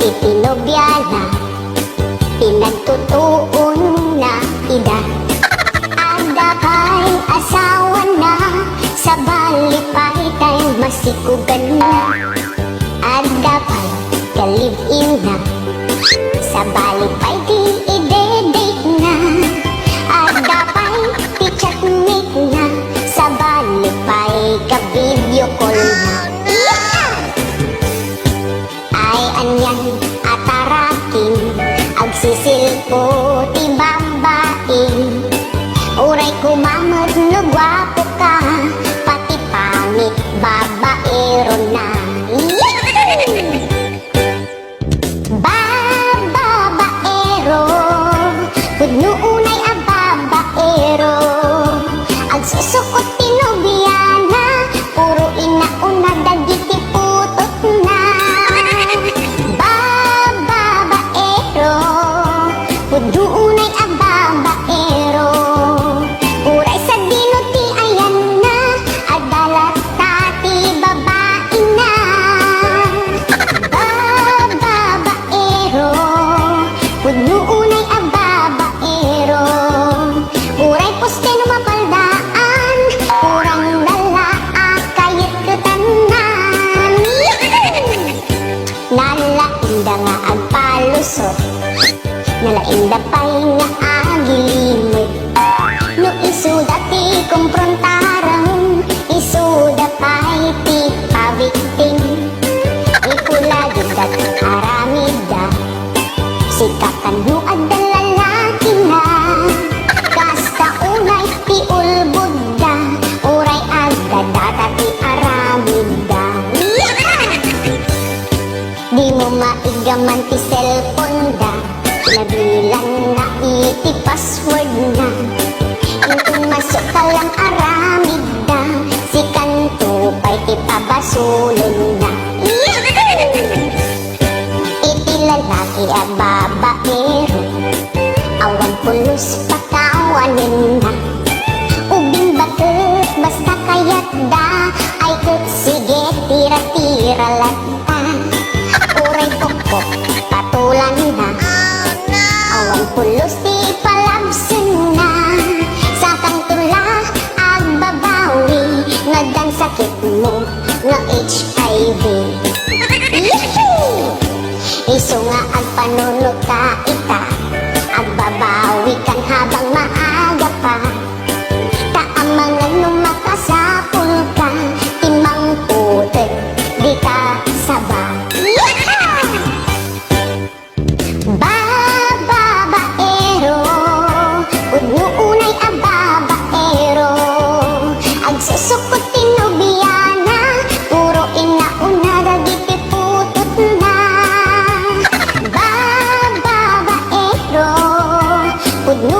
itinobya na, pinagtutuon na edad. Ada kay asawa na, sa balipay tay masikugan na. Ada kay kalib-in na, sa balipay di ide-date na. Ada kay ti-chatmate na, sa balipay ka-video call na. Ay anyan atarakin, agsisilpo ti babae. Uray kumamot no gwapo ka, pati pangit babaero na. Babaero, pudno unay a babaero, agsusukot tinubiyana, puro inauna dagiti putot na. Babaero, pudno unay a babaero, uray sa dinuti ayan na, adalat tati babae na. Babaero, pudno unay a babaero, uray poste no mapaldaan, urang dala akayit katanan. Nalainda nga agpalusot, nalainda pa'y nga agilimod. No isuda ti kumprontarang, isuda pa'y ti pabikting. Ikulagid at aramida, sikatan no adda lalaki na. Kasta unay ti ulbud da, uray agda data ti aramida. Di mo maigaman ti cellphone da, nabilan na iti password na. Kung masok ka lang aramid da, si kanto pa'y ti pabasulon na. Iti lalaki a babaero, awan pulos pakawanin na. Ubing bakit basta kayat da, ay ket sige tira-tira lata. Uray pokpok patulan na, awan pulos ti palabsin na. Sa kantula agbabawi, ngadang sakit mo nga HIV. Iso nga agpanunod ka ita, agbabawi kan habang maaga pa. Taamangan nung makasapul ka, timang putet di ka saba. Babaero, pudno unay a babaero, agsusukot tinubiyana, puro inauna dagiti putot na. Babaero, pudno